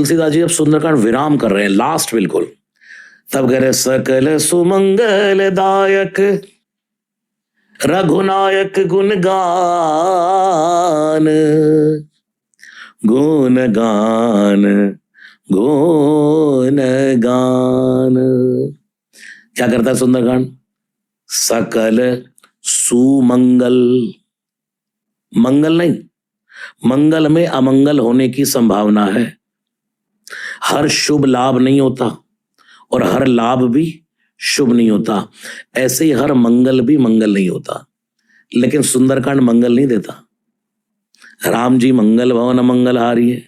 तुलसीदास जी अब सुंदरकांड विराम कर रहे हैं, लास्ट बिल्कुल, तब कह रहे सकल सुमंगल दायक रघुनायक गुण गान गुण गान गुण गान। क्या करता है सुंदरकांड? सकल सुमंगल, मंगल नहीं, मंगल में अमंगल होने की संभावना है। हर शुभ लाभ नहीं होता और हर लाभ भी शुभ नहीं होता, ऐसे ही हर मंगल भी मंगल नहीं होता। लेकिन सुंदरकांड मंगल नहीं देता। राम जी मंगल भवन मंगल हारी है,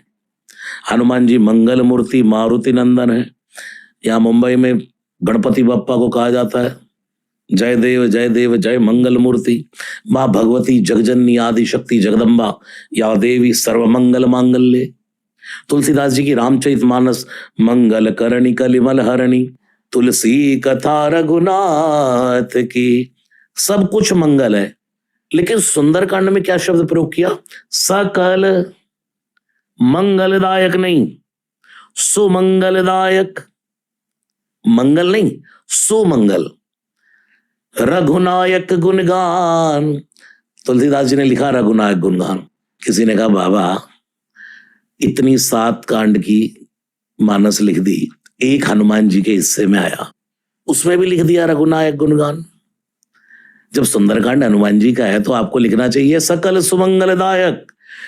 हनुमान जी मंगल मूर्ति मारुति नंदन है। यहाँ मुंबई में गणपति बप्पा को कहा जाता है जय देव जय मंगल मूर्ति। माँ भगवती जगजननी आदि शक्ति जगदम्बा या देवी सर्वमंगल मांगल्ये। तुलसीदास जी की रामचरितमानस मंगल करणी कलिमल हरणी तुलसी कथा रघुनाथ की, सब कुछ मंगल है। लेकिन सुंदरकांड में क्या शब्द प्रयोग किया? सकल मंगलदायक नहीं, सुमंगलदायक, मंगल नहीं सुमंगल। रघुनायक गुणगान, तुलसीदास जी ने लिखा रघुनायक गुणगान। किसी ने कहा बाबा इतनी 7 कांड की मानस लिख दी, एक हनुमान जी के हिस्से में आया, उसमें भी लिख दिया रघुनायक गुणगान। जब सुंदरकांड हनुमान जी का है तो आपको लिखना चाहिए सकल सुमंगलदायक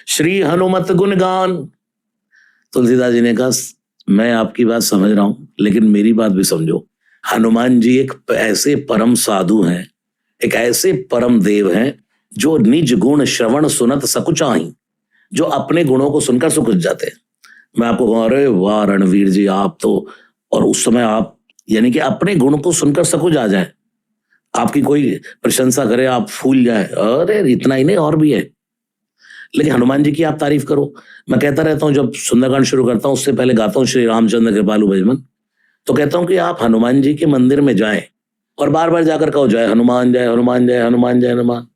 श्री हनुमत गुणगान। तुलसीदास जी ने कहा मैं आपकी बात समझ रहा हूं, लेकिन मेरी बात भी समझो। हनुमान जी एक ऐसे परम साधु हैं, एक ऐसे परम देव हैं जो निज गुण श्रवण सुनत सकुचाई, जो अपने गुणों को सुनकर सुकुच जाते हैं। मैं आपको कहूँ अरे वाह रणवीर जी आप तो, और उस समय आप यानी कि अपने गुण को सुनकर सकुच आ जाए, आपकी कोई प्रशंसा करे आप फूल जाए, अरे इतना ही नहीं और भी है। लेकिन हनुमान जी की आप तारीफ करो। मैं कहता रहता हूँ जब सुंदरकांड शुरू करता हूँ उससे पहले गाता हूँ श्री रामचंद्र कृपालु भजमन, तो कहता हूँ कि आप हनुमान जी के मंदिर में जाएं और बार बार जाकर कहो जय हनुमान जय हनुमान जय हनुमान जय हनुमान,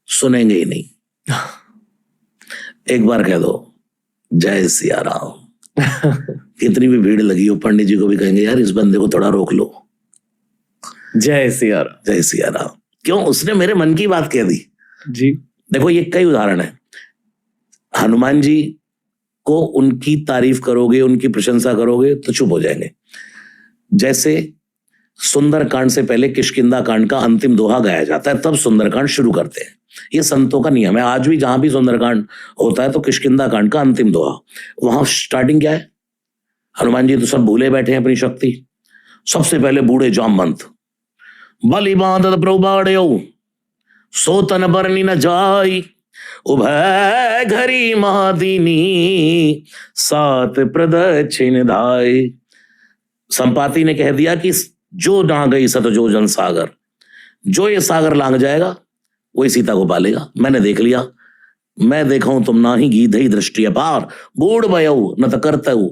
सुनेंगे ही नहीं। एक बार कह दो जय सिया राम, कितनी भी भीड़ लगी हो पंडित जी को भी कहेंगे यार इस बंदे को थोड़ा रोक लो, जय सिया राम जय सिया राम। क्यों? उसने मेरे मन की बात कह दी जी। देखो ये कई उदाहरण है। हनुमान जी को उनकी तारीफ करोगे, उनकी प्रशंसा करोगे तो चुप हो जाएंगे। जैसे सुंदरकांड से पहले किष्किंधा कांड का अंतिम दोहा गाया जाता है, तब सुंदरकांड शुरू करते हैं। ये संतों का नियम है। आज भी जहां भी सुंदरकांड होता है तो किष्किंधा कांड का अंतिम दोहा, वहां स्टार्टिंग क्या है? हनुमान जी तो सब भूले बैठे हैं अपनी शक्ति। सबसे पहले बूढ़े जामवंत बलि बांधत प्रभुबाड़यो सोतन बरनी न जाई उभय घरी महादीनी सात प्रदक्षिण धाय। संपाति ने कह दिया कि जो ना गई सतजोजन सागर, जो ये सागर लांग जाएगा वही सीता को पालेगा। मैंने देख लिया, मैं देखा हूं तुम ना ही गीधई दृष्टि अपार बूढ़ भयऊ न करतऊ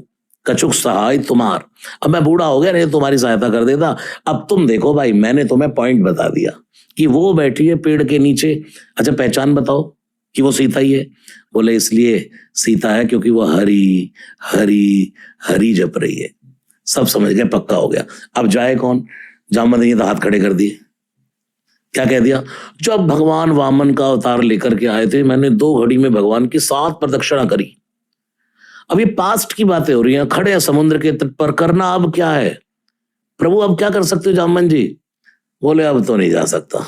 कछुक सहाय तुम्हार। अब मैं बूढ़ा हो गया, नहीं तुम्हारी सहायता कर देता। अब तुम देखो भाई, मैंने तुम्हें पॉइंट बता दिया कि वो बैठी है पेड़ के नीचे। अच्छा पहचान बताओ कि वो सीता ही है। बोले इसलिए सीता है क्योंकि वो हरी हरी हरी जप रही है। सब समझ गए, पक्का हो गया। अब जाए कौन? जामवंत ने तो हाथ खड़े कर दिए। क्या कह दिया? जब भगवान वामन का अवतार लेकर के आए थे, मैंने 2 घड़ी में भगवान की 7 प्रदक्षिणा करी। अब ये पास्ट की बातें हो रही हैं, खड़े हैं समुद्र के तट पर, करना अब क्या है? प्रभु अब क्या कर सकते हो जामवंत जी? बोले अब तो नहीं जा सकता।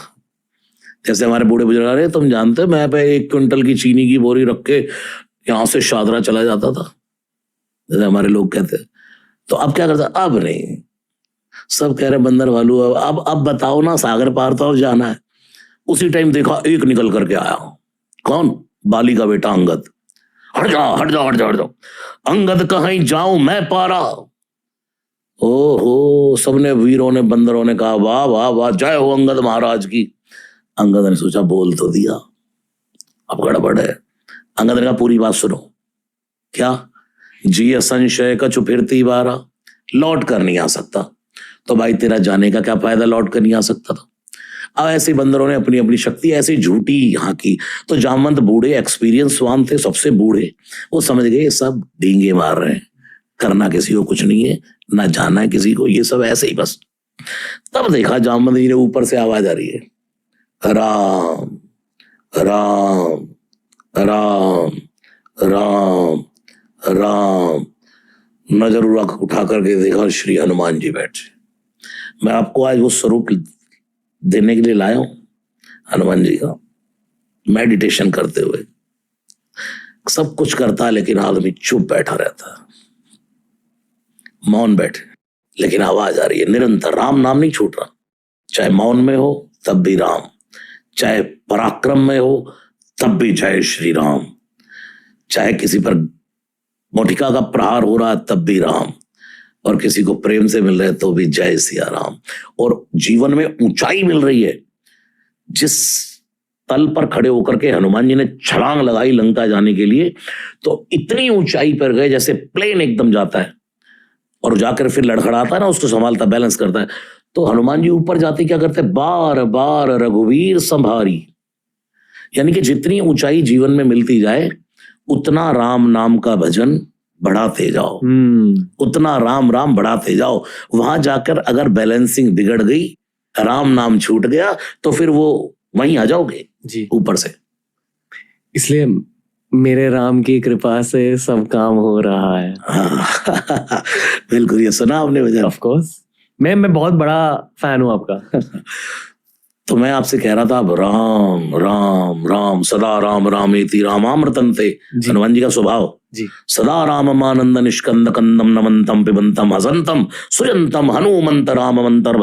जैसे हमारे बूढ़े बुजुर्ग, अरे तुम जानते मैं पे 1 क्विंटल की चीनी की बोरी रख के यहां से शादरा चला जाता था, जैसे हमारे लोग कहते। तो अब क्या करता? अब नहीं। सब कह रहे बंदर भालू अब बताओ ना, सागर पार तो अब जाना है। उसी टाइम देखा एक निकल करके आया। कौन? बाली का बेटा अंगद। हट जाओ हट जाओ हट जाओ हट जाओ, अंगद कहीं जाऊं मैं पारा। ओहो, सबने वीरों ने बंदरों ने कहा वाह वाह वाह, जय हो अंगद महाराज की। अंगद ने सोचा बोल तो दिया, अब गड़बड़ है। अंगद ने कहा पूरी बात सुनो। क्या? जी संशय कछु फिरती बारा, लौट कर नहीं आ सकता। तो भाई तेरा जाने का क्या फायदा, लौट कर नहीं आ सकता था। अब ऐसे बंदरों ने अपनी अपनी शक्ति ऐसी झूठी यहाँ की। तो जामवंत बूढ़े एक्सपीरियंसवान थे, सबसे बूढ़े, वो समझ गए सब डींगे मार रहे हैं, करना किसी को कुछ नहीं है, ना जाना है किसी को, ये सब ऐसे ही बस। तब देखा जामवंत जी ने ऊपर से आवाज आ रही है, राम राम राम राम राम। नजर उठा करके देखा श्री हनुमान जी बैठे। मैं आपको आज वो स्वरूप देने के लिए लाया हूं हनुमान जी का। मेडिटेशन करते हुए सब कुछ करता है लेकिन आदमी चुप बैठा रहता है, मौन बैठे, लेकिन आवाज आ रही है निरंतर, राम नाम नहीं छूट रहा। चाहे मौन में हो तब भी राम, चाहे पराक्रम में हो तब भी जय श्री राम, चाहे किसी पर मोटिका का प्रहार हो रहा है तब भी राम, और किसी को प्रेम से मिल रहे तो भी जय सिया राम। और जीवन में ऊंचाई मिल रही है, जिस तल पर खड़े होकर के हनुमान जी ने छलांग लगाई लंका जाने के लिए, तो इतनी ऊंचाई पर गए जैसे प्लेन एकदम जाता है और जाकर फिर लड़खड़ाता है ना, उसको संभालता बैलेंस करता है। तो हनुमान जी ऊपर जाते क्या करते, बार बार रघुवीर संभारी। यानी कि जितनी ऊंचाई जीवन में मिलती जाए उतना राम नाम का भजन बढ़ाते जाओ, उतना राम राम बढ़ाते जाओ। वहां जाकर अगर बैलेंसिंग बिगड़ गई, राम नाम छूट गया, तो फिर वो वहीं आ जाओगे जी। ऊपर से। इसलिए मेरे राम की कृपा से सब काम हो रहा है। बिल्कुल, ये सुना आपने भजन? ऑफ कोर्स, मैं बहुत बड़ा फैन हूं आपका। तो मैं आपसे कह रहा था, अब राम राम राम सदा राम रामेति रामामृतंते, हनुमान जी का स्वभाव जी। सदा राममानंद निष्कंद कंदम नमंतम पिबंतम हसंतम सुजंतम हनुमंत राममंतर